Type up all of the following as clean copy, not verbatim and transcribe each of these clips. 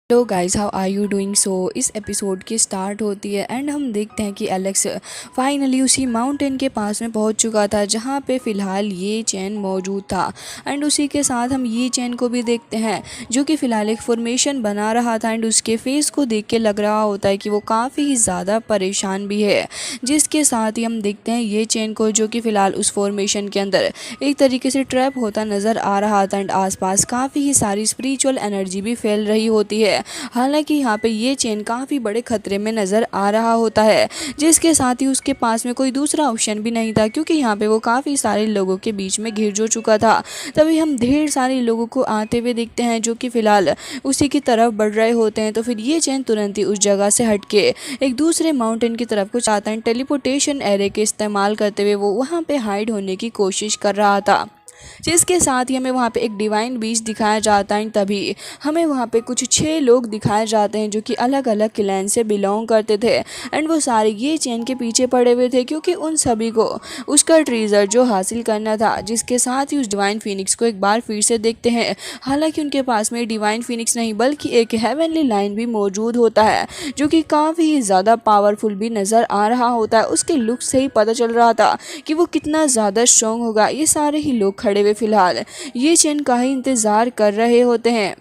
Hello guys, how are you doing. So इस episode की start होती है एंड हम देखते हैं कि एलेक्स फाइनली उसी माउंटेन के पास में पहुंच चुका था जहां पे फ़िलहाल ये चैन मौजूद था। एंड उसी के साथ हम ये चैन को भी देखते हैं जो कि फ़िलहाल एक फॉर्मेशन बना रहा था। एंड उसके फेस को देख के लग रहा होता है कि वो काफ़ी ज़्यादा परेशान भी है। जिसके साथ ही हम देखते हैं ये चैन को जो कि फ़िलहाल उस फॉर्मेशन के अंदर एक तरीके से ट्रैप होता नज़र आ रहा था। एंड आसपास काफ़ी सारी स्पिरिचुअल एनर्जी भी फैल रही होती है। हालांकि यहाँ पे ये चेन काफ़ी बड़े खतरे में नज़र आ रहा होता है, जिसके साथ ही उसके पास में कोई दूसरा ऑप्शन भी नहीं था क्योंकि यहाँ पे वो काफ़ी सारे लोगों के बीच में घिर जो चुका था। तभी हम ढेर सारे लोगों को आते हुए देखते हैं जो कि फ़िलहाल उसी की तरफ बढ़ रहे होते हैं। तो फिर ये चैन तुरंत ही उस जगह से हट के एक दूसरे माउंटेन की तरफ को चाहता है। टेलीपोर्टेशन एरे के इस्तेमाल करते हुए वो वहाँ पे हाइड होने की कोशिश कर रहा था, जिसके साथ ही हमें वहाँ पे एक डिवाइन बीच दिखाया जाता है। तभी हमें वहाँ पे कुछ 6 लोग दिखाए जाते हैं जो कि अलग अलग क्लैन से बिलोंग करते थे। एंड वो सारे ये चैन के पीछे पड़े हुए थे क्योंकि उन सभी को उसका ट्रेजर जो हासिल करना था। जिसके साथ ही उस डिवाइन फिनिक्स को एक बार फिर से देखते हैं। हालांकि उनके पास में डिवाइन फिनिक्स नहीं बल्कि एक हेवनली लाइन भी मौजूद होता है जो कि काफ़ी ज़्यादा पावरफुल भी नज़र आ रहा होता है। उसके लुक से ही पता चल रहा था कि वो कितना ज़्यादा स्ट्रॉन्ग होगा। ये सारे ही लोग खड़े हुए फिलहाल ये चैन का ही इंतज़ार कर रहे होते हैं।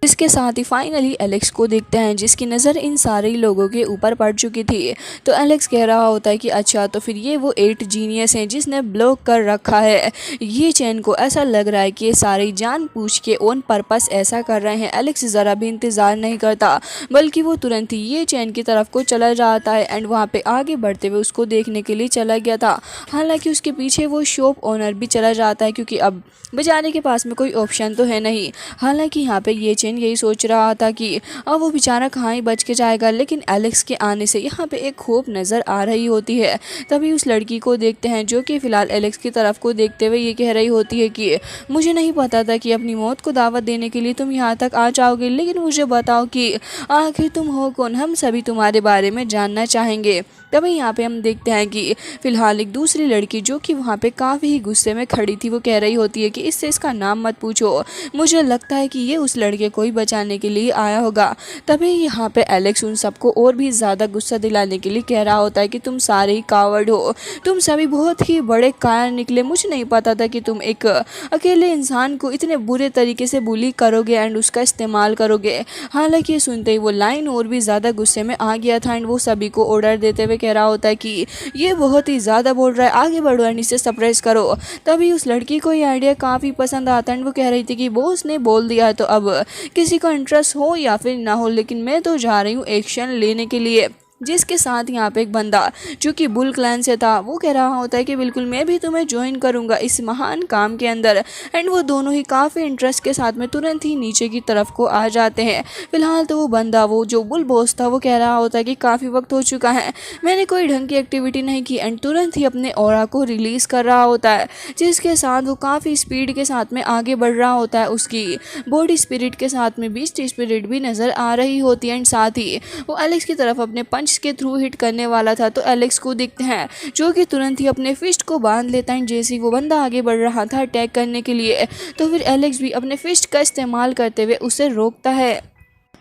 इसके साथ ही फाइनली एलेक्स को देखते हैं जिसकी नज़र इन सारे लोगों के ऊपर पड़ चुकी थी। तो एलेक्स कह रहा होता है कि अच्छा, तो फिर ये वो 8 जीनियस हैं जिसने ब्लॉक कर रखा है ये चैन को। ऐसा लग रहा है कि ये सारे जानबूझ के ऑन पर्पस ऐसा कर रहे हैं। एलेक्स ज़रा भी इंतज़ार नहीं करता बल्कि वो तुरंत ही ये चैन की तरफ को चला जाता है। एंड वहाँ पे आगे बढ़ते हुए उसको देखने के लिए चला गया था। हालांकि उसके पीछे वो शॉप ओनर भी चला जाता है क्योंकि अब बेचारे के पास में कोई ऑप्शन तो है नहीं। हालांकि यहाँ पे ये चैन यही सोच रहा था कि अब वो बेचारा कहाँ ही बच के जाएगा, लेकिन एलेक्स के आने से यहाँ पे एक खोप नज़र आ रही होती है। तभी उस लड़की को देखते हैं जो कि फ़िलहाल एलेक्स की तरफ को देखते हुए ये कह रही होती है कि मुझे नहीं पता था कि अपनी मौत को दावत देने के लिए तुम यहाँ तक आ जाओगे, लेकिन मुझे बताओ कि आखिर तुम हो कौन। हम सभी तुम्हारे बारे में जानना चाहेंगे। तभी यहाँ पे हम देखते हैं कि फ़िलहाल एक दूसरी लड़की जो कि वहाँ पे काफ़ी ही गुस्से में खड़ी थी वो कह रही होती है कि इससे इसका नाम मत पूछो, मुझे लगता है कि ये उस लड़के को ही बचाने के लिए आया होगा। तभी यहाँ पे एलेक्स उन सबको और भी ज़्यादा गुस्सा दिलाने के लिए कह रहा होता है कि तुम सारे ही कावर्ड हो, तुम सभी बहुत ही बड़े कायर निकले। मुझे नहीं पता था कि तुम एक अकेले इंसान को इतने बुरे तरीके से बुली करोगे एंड उसका इस्तेमाल करोगे। हालांकि ये सुनते ही वो लाइन और भी ज़्यादा गुस्से में आ गया था। एंड वो सभी को ऑर्डर देते हुए कह रहा होता है कि ये बहुत ही ज़्यादा बोल रहा है, आगे बढ़ो एंड इसे सप्रेस करो। तभी उस लड़की को ये आइडिया काफ़ी पसंद आता है। वो कह रही थी कि बॉस ने बोल दिया है तो अब किसी का इंटरेस्ट हो या फिर ना हो, लेकिन मैं तो जा रही हूँ एक्शन लेने के लिए। जिसके साथ यहाँ पे एक बंदा जो कि बुल क्लैन से था वो कह रहा होता है कि बिल्कुल मैं भी तुम्हें ज्वाइन करूँगा इस महान काम के अंदर। एंड वो दोनों ही काफ़ी इंटरेस्ट के साथ में तुरंत ही नीचे की तरफ को आ जाते हैं। फिलहाल तो वो बंदा, वो जो बुल बॉस था, वो कह रहा होता है कि काफ़ी वक्त हो चुका है, मैंने कोई ढंग की एक्टिविटी नहीं की। एंड तुरंत ही अपने ऑरा को रिलीज़ कर रहा होता है, जिसके साथ वो काफ़ी स्पीड के साथ में आगे बढ़ रहा होता है। उसकी बॉडी स्पिरिट के साथ में बीस्ट स्पिरिट भी नज़र आ रही होती है। एंड साथ ही वो एलेक्स की तरफ अपने पंच के थ्रू हिट करने वाला था। तो एलेक्स को देखते हैं जो कि तुरंत ही अपने फिस्ट को बांध लेता है। जैसे ही वो बंदा आगे बढ़ रहा था अटैक करने के लिए, तो फिर एलेक्स भी अपने फिस्ट का इस्तेमाल करते हुए उसे रोकता है।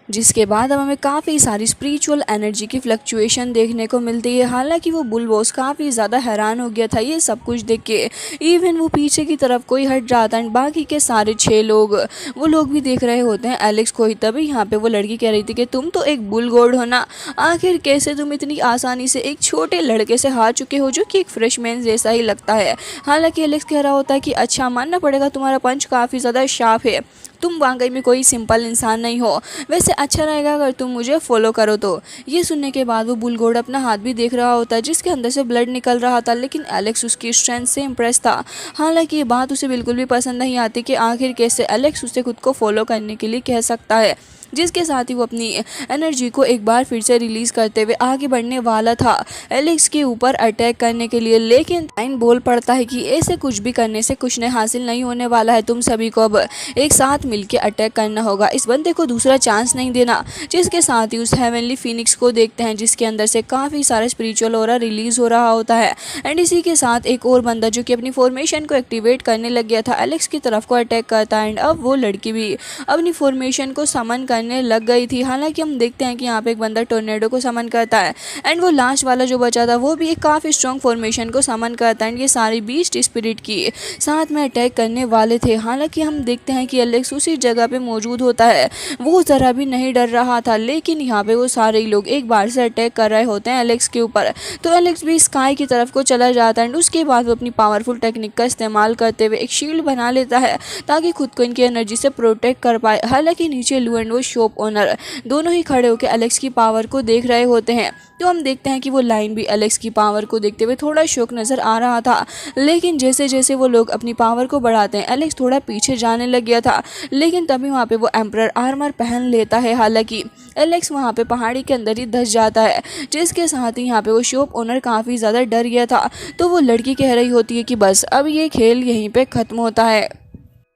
जिसके बाद अब हमें काफ़ी सारी स्पिरिचुअल एनर्जी की फ्लक्चुएशन देखने को मिलती है। हालांकि वो बुल बॉस काफ़ी ज़्यादा हैरान हो गया था ये सब कुछ देख के। इवन वो पीछे की तरफ कोई हट जाता है। बाकी के सारे 6 लोग, वो लोग भी देख रहे होते हैं एलेक्स को ही। तभी यहाँ पे वो लड़की कह रही थी कि तुम तो एक बुल गॉड हो ना, आखिर कैसे तुम इतनी आसानी से एक छोटे लड़के से हार चुके हो जो कि एक फ्रेशमैन जैसा ही लगता है। हालांकि एलेक्स कह रहा होता है कि अच्छा, मानना पड़ेगा तुम्हारा पंच काफ़ी ज़्यादा शार्प है, तुम वाकई में कोई सिंपल इंसान नहीं हो। वैसे अच्छा रहेगा अगर तुम मुझे फॉलो करो। तो ये सुनने के बाद वो बुलगोड अपना हाथ भी देख रहा होता है जिसके अंदर से ब्लड निकल रहा था, लेकिन एलेक्स उसकी स्ट्रेंथ से इम्प्रेस था। हालांकि ये बात उसे बिल्कुल भी पसंद नहीं आती कि आखिर कैसे एलेक्स उसे खुद को फॉलो करने के लिए कह सकता है। जिसके साथ ही वो अपनी एनर्जी को एक बार फिर से रिलीज़ करते हुए आगे बढ़ने वाला था एलेक्स के ऊपर अटैक करने के लिए। लेकिन टाइम बोल पड़ता है कि ऐसे कुछ भी करने से कुछ नहीं हासिल नहीं होने वाला है, तुम सभी को अब एक साथ मिलकर अटैक करना होगा, इस बंदे को दूसरा चांस नहीं देना। जिसके साथ ही उस हेवनली फिनिक्स को देखते हैं जिसके अंदर से काफ़ी सारा स्पिरिचुअल ऑरा रिलीज़ हो रहा होता है। एंड इसी के साथ एक और बंदा जो कि अपनी फॉर्मेशन को एक्टिवेट करने लग गया था एलेक्स की तरफ को अटैक करता है। एंड अब वो लड़की भी अपनी फॉर्मेशन को समन करने लग गई थी। हालांकि हम देखते हैं कि यहाँ पे एक बंदा टोर्नेडो को समन करता है एंड वो लास्ट वाला जो बचा था वो भी एक काफ़ी स्ट्रॉन्ग फॉर्मेशन को समन करता है एंड ये सारी बीस्ट स्पिरिट की साथ में अटैक करने वाले थे। हालांकि हम देखते हैं कि एलेक्स उसी जगह पे मौजूद होता है, वो ज़रा भी नहीं डर रहा था, लेकिन यहाँ पे वो सारे लोग एक बार से अटैक कर रहे होते हैं एलेक्स के ऊपर। तो एलेक्स भी स्काई की तरफ को चला जाता है एंड उसके बाद वो अपनी पावरफुल टेक्निक का इस्तेमाल करते हुए एक शील्ड बना लेता है ताकि खुद को इनकी एनर्जी से प्रोटेक्ट कर पाए। हालांकि नीचे लू एंड वो शॉप ओनर दोनों ही खड़े होकर एलेक्स की पावर को देख रहे होते हैं। तो हम देखते हैं कि वो लाइन भी एलेक्स की पावर को देखते हुए थोड़ा शौक नज़र आ रहा था, लेकिन जैसे जैसे वो लोग अपनी पावर को बढ़ाते हैं एलेक्स थोड़ा पीछे जाने लग गया था। लेकिन तभी वहाँ पे वो एम्परर आर्मर पहन लेता है। हालांकि एलेक्स वहाँ पे पहाड़ी के अंदर ही धंस जाता है, जिसके साथ ही यहाँ पे वो शॉप ओनर काफ़ी ज़्यादा डर गया था। तो वो लड़की कह रही होती है कि बस अब ये खेल यहीं पे ख़त्म होता है।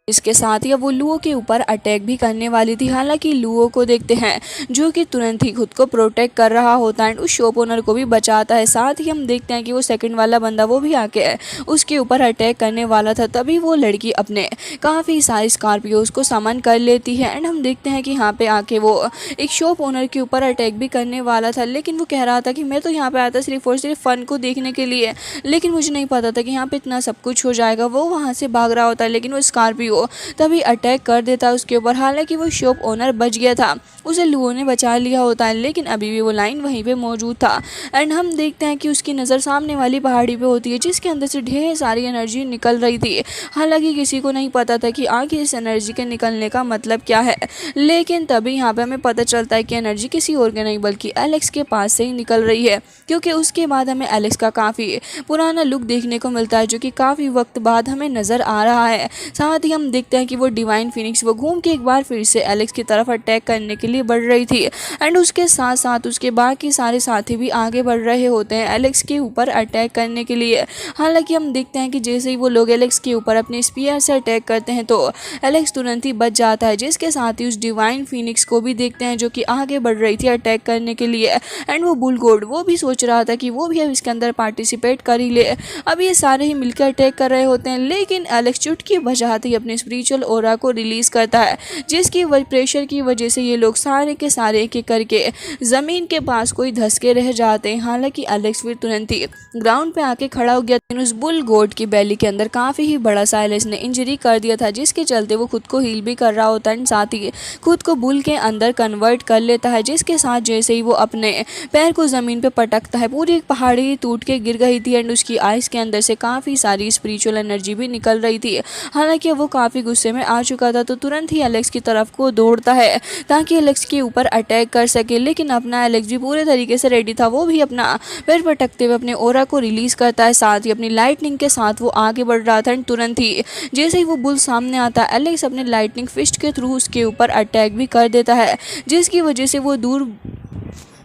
इसके साथ ही अब वो लुओ के ऊपर अटैक भी करने वाली थी। हालांकि लुओ को देखते हैं जो कि तुरंत ही खुद को प्रोटेक्ट कर रहा होता है, उस शॉप ओनर को भी बचाता है। साथ ही हम देखते हैं कि वो सेकंड वाला बंदा वो भी आके उसके ऊपर अटैक करने वाला था, तभी वो लड़की अपने काफ़ी सारे स्कॉर्पियोज को समन कर लेती है एंड हम देखते हैं कि यहाँ पे आके वो एक शॉप ओनर के ऊपर अटैक भी करने वाला था। लेकिन वो कह रहा था कि मैं तो यहाँ पे आया था सिर्फ और सिर्फ फ़न को देखने के लिए, लेकिन मुझे नहीं पता था कि यहाँ पे इतना सब कुछ हो जाएगा। वो वहाँ से भाग रहा होता है, लेकिन वो स्कॉर्पियो तभी अटैक कर देता है उसके ऊपर। हालांकि वो शॉप ओनर बच गया था, उसे लुओ ने बचा लिया होता है, लेकिन अभी भी वो लाइन वहीं पे मौजूद था एंड हम देखते हैं कि उसकी नज़र सामने वाली पहाड़ी पे होती है जिसके अंदर से ढेर सारी एनर्जी निकल रही थी। हालांकि किसी को नहीं पता था कि आखिर इस एनर्जी के निकलने का मतलब क्या है, लेकिन तभी यहाँ पे हमें पता चलता है कि एनर्जी किसी और के नहीं बल्कि एलेक्स के पास से ही निकल रही है, क्योंकि उसके बाद हमें एलेक्स का काफ़ी पुराना लुक देखने को मिलता है जो कि काफ़ी वक्त बाद हमें नज़र आ रहा है। साथ ही हम देखते हैं कि वो डिवाइन फिनिक्स वो घूम के एक बार फिर से एलेक्स की तरफ अटैक करने के लिए बढ़ रही थी एंड उसके साथ साथ उसके बाकी सारे साथी भी आगे बढ़ रहे होते हैं एलेक्स के ऊपर अटैक करने के लिए। हालांकि हम देखते हैं कि जैसे ही वो लोग एलेक्स के ऊपर अपने स्पीयर से अटैक करते हैं तो एलेक्स तुरंत ही बच जाता है, जिसके साथ ही उस डिवाइन फिनिक्स को भी देखते हैं जो कि आगे बढ़ रही थी अटैक करने के लिए एंड वो बुलगोड वो भी सोच रहा था कि वो भी अब इसके अंदर पार्टिसिपेट कर ही ले। अब ये सारे ही मिलकर अटैक कर रहे होते हैं, लेकिन एलेक्स चुटकी बजाते ही अपने स्पिरिचुअल ऑरा को रिलीज करता है, जिसकी प्रेशर की वजह से ये लोग सारे के सारे एक एक करके जमीन के पास कोई धस के रह जाते हैं। हालांकि एलेक्स फिर तुरंत ही ग्राउंड पे आके खड़ा हो गया। उस बुल गोड की बैली के अंदर काफी ही बड़ा सा एलेक्स ने इंजरी कर दिया था, जिसके चलते वो खुद को हील भी कर रहा होता है, साथ ही खुद को बुल के अंदर कन्वर्ट कर लेता है, जिसके साथ जैसे ही वो अपने पैर को जमीन पे पटकता है पूरी एक पहाड़ी टूट के गिर गई थी एंड उसकी आइस के अंदर से काफी सारी स्पिरिचुअल एनर्जी भी निकल रही थी। हालांकि वो काफी गुस्से में आ चुका था, तो तुरंत ही एलेक्स की तरफ को दौड़ता है ताकि एलेक्स के ऊपर अटैक कर सके, लेकिन अपना एलेक्स भी पूरे तरीके से रेडी था। वो भी अपना पैर पटकते हुए अपने ऑरा को रिलीज करता है, साथ ही अपनी लाइटनिंग के साथ वो आगे बढ़ रहा था एंड तुरंत ही जैसे ही वो बुल सामने आता है एलेक्स अपने लाइटनिंग फिस्ट के थ्रू उसके ऊपर अटैक भी कर देता है, जिसकी वजह से वो दूर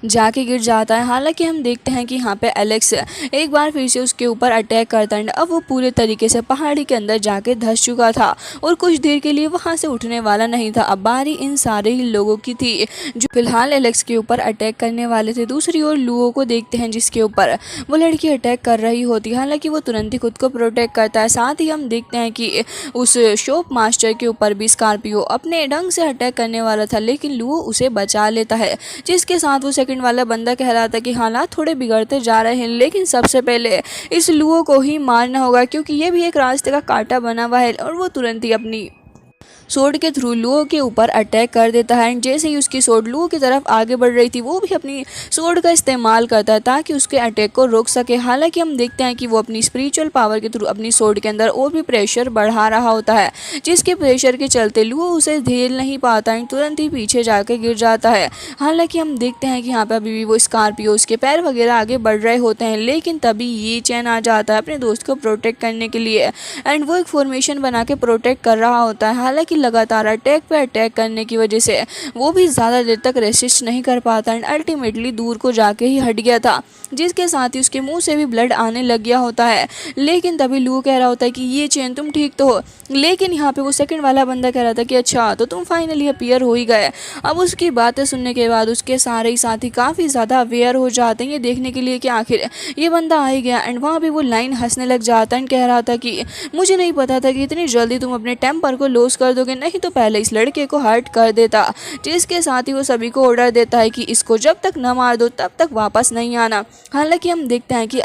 जाके गिर जाता है। हालांकि हम देखते हैं कि यहाँ पे एलेक्स एक बार फिर से उसके ऊपर अटैक करता है, अब वो पूरे तरीके से पहाड़ी के अंदर जाके धंस चुका था और कुछ देर के लिए वहाँ से उठने वाला नहीं था। अब बारी इन सारे ही लोगों की थी जो फिलहाल एलेक्स के ऊपर अटैक करने वाले थे। दूसरी ओर लुओ को देखते हैं जिसके ऊपर वो लड़की अटैक कर रही होती है। हालांकि वो तुरंत ही खुद को प्रोटेक्ट करता है। साथ ही हम देखते हैं कि उस शॉप मास्टर के ऊपर भी स्कॉर्पियो अपने ढंग से अटैक करने वाला था, लेकिन लुओ उसे बचा लेता है, जिसके साथ वो सेकंड वाला बंदा कह रहा था कि हालात थोड़े बिगड़ते जा रहे हैं, लेकिन सबसे पहले इस लुओ को ही मारना होगा क्योंकि ये भी एक रास्ते का कांटा बना हुआ है। और वो तुरंत ही अपनी सोड के थ्रू लुओ के ऊपर अटैक कर देता है एंड जैसे ही उसकी सोड लुओ की तरफ आगे बढ़ रही थी वो भी अपनी सोड का इस्तेमाल करता है ताकि उसके अटैक को रोक सके। हालांकि हम देखते हैं कि वो अपनी स्पिरिचुअल पावर के थ्रू अपनी सोड के अंदर और भी प्रेशर बढ़ा रहा होता है, जिसके प्रेशर के चलते लुओ उसे झेल नहीं पाता है, तुरंत ही पीछे जाके गिर जाता है। हालांकि हम देखते हैं कि यहाँ पे अभी भी वो स्कॉर्पियो उसके पैर वगैरह आगे बढ़ रहे होते हैं, लेकिन तभी ये चैन आ जाता है अपने दोस्त को प्रोटेक्ट करने के लिए एंड वो एक फॉर्मेशन बना के प्रोटेक्ट कर रहा होता है। हालांकि लगातार अटैक पे अटैक करने की वजह से वो भी ज़्यादा देर तक रेसिस्ट नहीं कर पाता एंड अल्टीमेटली दूर को जाके ही हट गया था, जिसके साथ ही उसके मुंह से भी ब्लड आने लग गया होता है। लेकिन तभी लू कह रहा होता है कि ये चैन तुम ठीक तो हो, लेकिन यहाँ पे वो सेकंड वाला बंदा कह रहा था कि अच्छा तो तुम फाइनली अपीयर हो ही गए। अब उसकी बातें सुनने के बाद उसके सारे ही साथी काफ़ी ज़्यादा अवेयर हो जाते हैं ये देखने के लिए कि आखिर ये बंदा आ ही गया एंड वहाँ पे वो लाइन हंसने लग जाता है एंड कह रहा था कि मुझे नहीं पता था कि इतनी जल्दी तुम अपने टेम्पर को लॉस कर दोगे। बचोगे, नहीं तो पहले इस लड़के को हर्ट कर देता। जिसके साथ ही वो सभी को ऑर्डर देता है कि इसको जब तक न मार दो तब तक वापस नहीं आना। हालांकि हम देखते हैं कि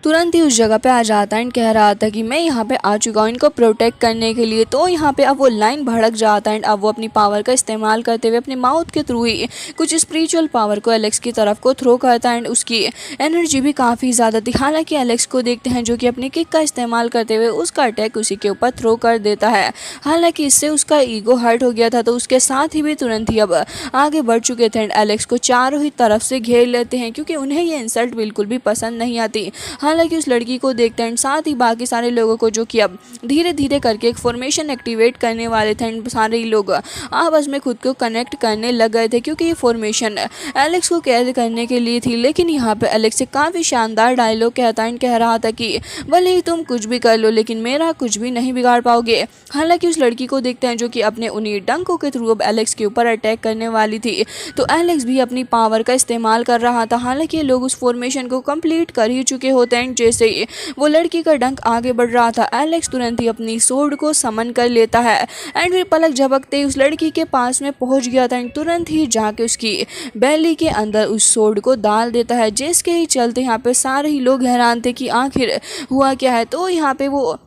तुरंत ही उस जगह पे आ जाता है एंड कह रहा था कि मैं यहाँ पे आ चुका हूँ इनको प्रोटेक्ट करने के लिए। तो यहाँ पे अब वो लाइन भड़क जाता है एंड अब वो अपनी पावर का इस्तेमाल करते हुए अपने माउथ के थ्रू ही कुछ स्पिरिचुअल पावर को एलेक्स की तरफ को थ्रो करता है एंड उसकी एनर्जी भी काफ़ी ज़्यादा थी। हालांकि एलेक्स को देखते हैं जो कि अपनी किक का इस्तेमाल करते हुए उसका अटैक उसी के ऊपर थ्रो कर देता है। हालांकि इससे उसका ईगो हर्ट हो गया था, तो उसके साथ ही भी तुरंत ही अब आगे बढ़ चुके थे एंड एलेक्स को चारों ही तरफ से घेर लेते हैं क्योंकि उन्हें ये इंसल्ट बिल्कुल भी पसंद नहीं आती। हालांकि उस लड़की को देखते हैं साथ ही बाकी सारे लोगों को जो कि अब धीरे धीरे करके एक फॉर्मेशन एक्टिवेट करने वाले थे एंड सारे ही लोग आपस में खुद को कनेक्ट करने लग गए थे क्योंकि ये फॉर्मेशन एलेक्स को कैद करने के लिए थी। लेकिन यहाँ पे एलेक्स से काफ़ी शानदार डायलॉग कहता एंड कह रहा था कि भले ही तुम कुछ भी कर लो लेकिन मेरा कुछ भी नहीं बिगाड़ पाओगे। हालांकि उस लड़की को देखते हैं जो कि अपने उन्हीं डंकों के थ्रू अब एलेक्स के ऊपर अटैक करने वाली थी, तो एलेक्स भी अपनी पावर का इस्तेमाल कर रहा था। हालांकि ये लोग उस फॉर्मेशन को कंप्लीट कर ही चुके होते हैं। जैसे ही वो लड़की का डंक आगे बढ़ रहा था, एलेक्स तुरंत ही अपनी सोर्ड को समन कर लेता है एंड फिर पलक झपकते ही उस लड़की के पास में पहुंच गया था एंड तुरंत ही जाके उसकी बैली के अंदर उस सोर्ड को डाल देता है। जिसके ही चलते यहाँ पे सारे ही लोग हैरान थे कि आखिर हुआ क्या है। तो यहाँ पे वो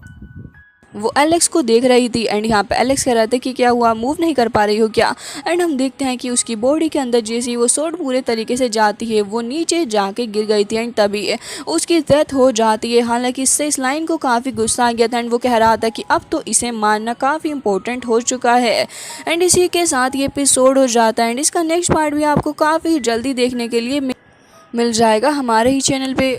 एलेक्स को देख रही थी एंड यहाँ पे एलेक्स कह रहा था कि क्या हुआ, मूव नहीं कर पा रही हो क्या। एंड हम देखते हैं कि उसकी बॉडी के अंदर जैसे ही वो सोर्ड पूरे तरीके से जाती है वो नीचे जाके गिर गई थी एंड तभी उसकी डेथ हो जाती है। हालांकि इससे इस लाइन को काफ़ी गुस्सा आ गया था एंड वो कह रहा था कि अब तो इसे मारना काफ़ी इंपॉर्टेंट हो चुका है। एंड इसी के साथ ये एपिसोड हो जाता है एंड इसका नेक्स्ट पार्ट भी आपको काफ़ी जल्दी देखने के लिए मिल जाएगा हमारे ही चैनल पे।